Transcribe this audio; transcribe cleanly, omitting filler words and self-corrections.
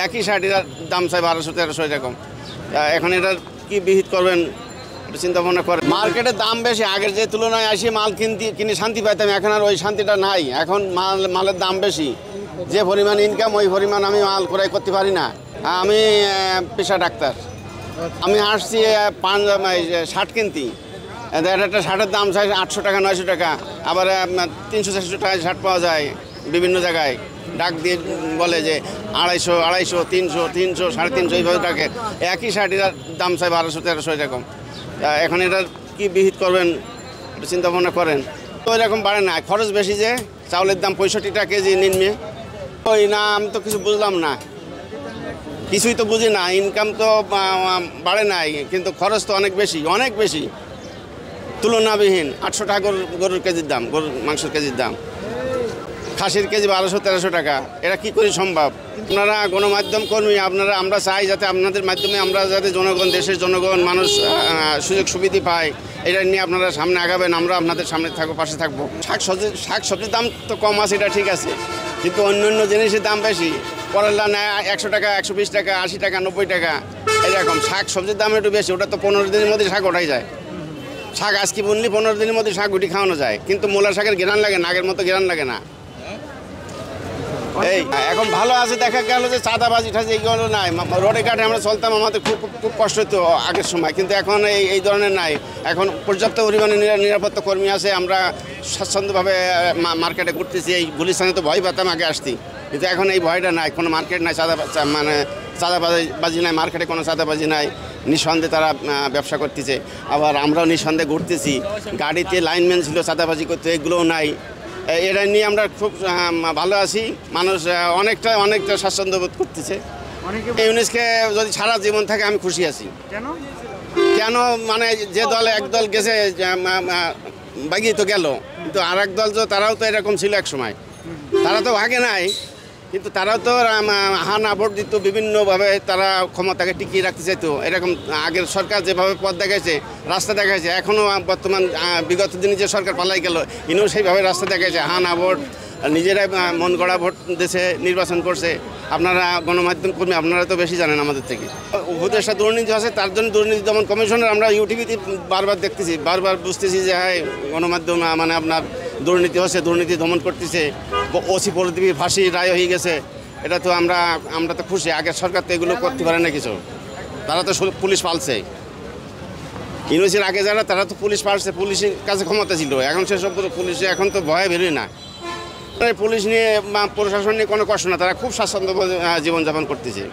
একই শার্টের দাম চাই 1200-1300 এরকম। এখন এটা কি বিহিত করবেন চিন্তা ভাবনা করেন। মার্কেটের দাম বেশি, আগের যে তুলনায় আসি মাল কিনে শান্তি পাইতাম, এখন আর ওই শান্তিটা নাই। এখন মালের দাম বেশি, যে পরিমাণ ইনকাম ওই পরিমাণ আমি মাল ক্রয় করতে পারি না। আমি পেশা ডাক্তার, আমি আসছি শার্ট কিনতে। একটা শার্টের দাম চাই 800 টাকা 900 টাকা, আবার 300-400 টাকায় শার্ট পাওয়া যায় বিভিন্ন জায়গায়। ডাক দিয়ে বলে যে 250, 300, 350 এইভাবে টাকা। একই শার্টের দাম চাই 1200-1300 এরকম। এখন এটার কি বিহিত করবেন চিন্তা ভাবনা করেন। তো এরকম বাড়ে না, খরচ বেশি, যে চাউলের দাম 65 টাকা কেজি নিম্নে। ওই না, আমি তো কিছু বুঝলাম না, কিছুই তো বুঝি না। ইনকাম তো বাড়ে নাই, কিন্তু খরচ তো অনেক বেশি, অনেক বেশি, তুলনাবিহীন। 800 টাকা গরুর কেজির দাম, গরুর মাংসের কেজির দাম। খাসির কেজি 1200-1300 টাকা। এটা কি করে সম্ভব? আপনারা গণমাধ্যম কর্মী, আমরা চাই যাতে আপনাদের মাধ্যমে আমরা যাতে জনগণ, দেশের জনগণ, মানুষ সুযোগ সুবিধা পায়। এটা নিয়ে আপনারা সামনে আগাবেন, আমরা আপনাদের সামনে থাকবো, পাশে থাকবো। শাকসবজির দাম তো কম আছে, এটা ঠিক আছে, কিন্তু অন্য অন্য জিনিসের দাম বেশি। করলা নেয় 100 টাকা, 120 টাকা, 80 টাকা, 90 টাকা এরকম। শাকসবজির দাম একটু বেশি, ওটা তো 15 দিনের মধ্যে শাক ওঠাই যায়। শাক আজকে বললি 15 দিনের মধ্যে শাক গুটি খাওয়ানো যায়, কিন্তু মূলা শাকের ঘেরান লাগে না, আগের মতো ঘেরান লাগে না। এই এখন ভালো আছে, দেখা গেল যে চাঁদাবাজি ঠাজি এইগুলো নাই। রোডে ঘাটে আমরা চলতাম, আমাদের খুব খুব কষ্ট হতো আগের সময়, কিন্তু এখন এই ধরনের নাই। এখন পর্যাপ্ত পরিমাণে নিরাপত্তা কর্মী আছে, আমরা স্বাচ্ছন্দ্যভাবে মার্কেটে ঘুরতেছি। এই গুলিস্তানে তো ভয় পেতাম আগে আসতি, কিন্তু এখন এই ভয়টা নাই। কোনো মার্কেট নাই, চাঁদাবাজি নাই, মার্কেটে কোনো চাঁদাবাজি নাই। নিঃসন্দেহে তারা ব্যবসা করতেছে, আবার আমরাও নিঃসন্দেহে ঘুরতেছি। গাড়িতে লাইনম্যান ছিল, চাঁদাবাজি করতে, এগুলোও নাই। এটা নিয়ে আমরা খুব ভালো আছি। মানুষ অনেকটা স্বাচ্ছন্দ্য বোধ করতেছে। ইউনিসকে যদি সারা জীবন থাকে আমি খুশি আছি। কেন মানে যে দল একদল গেছে বাগিয়ে তো গেল, কিন্তু আর এক দল তো তারাও তো এরকম ছিল এক সময়, তারা তো ভাগে নাই, কিন্তু তারাও তো হানা ভোট দিত, বিভিন্নভাবে তারা ক্ষমতাকে টিকিয়ে রাখতে চাইতো। এরকম আগের সরকার যেভাবে পথ দেখাইছে, রাস্তা দেখাইছে, এখনও বর্তমান বিগত দিনে যে সরকার পালাই গেল, ইনিও সেইভাবে রাস্তা দেখাইছে। হানা ভোট, নিজেরাই মন গড়া ভোট দেশে নির্বাচন করছে। আপনারা গণমাধ্যম কর্মী, আপনারা তো বেশি জানেন আমাদের থেকে। উপদেষ্টা দুর্নীতি আছে, তার জন্য দুর্নীতি দমন কমিশনের আমরা ইউটিভিতে বারবার দেখতেছি, বারবার বুঝতেছি যে হ্যাঁ গণমাধ্যম মানে আপনার দুর্নীতি হচ্ছে, দুর্নীতি দমন করতেছে। ওসি প্রদীপী ফাঁসি রায় হয়ে গেছে, এটা তো আমরা তো খুশি। আগের সরকার তো এগুলো করতে পারে না কিছু, তারা তো পুলিশ পালছে। ইউনিভার্সিটির আগে যারা, তারা তো পুলিশ পালছে, পুলিশের কাছে ক্ষমতা ছিল। এখন সেসব পুলিশে এখন তো ভয়ে বেরোয় না। পুলিশ নিয়ে বা প্রশাসন নিয়ে কোনো কষ্ট না, তারা খুব স্বাচ্ছন্দ্য জীবনযাপন করতেছে।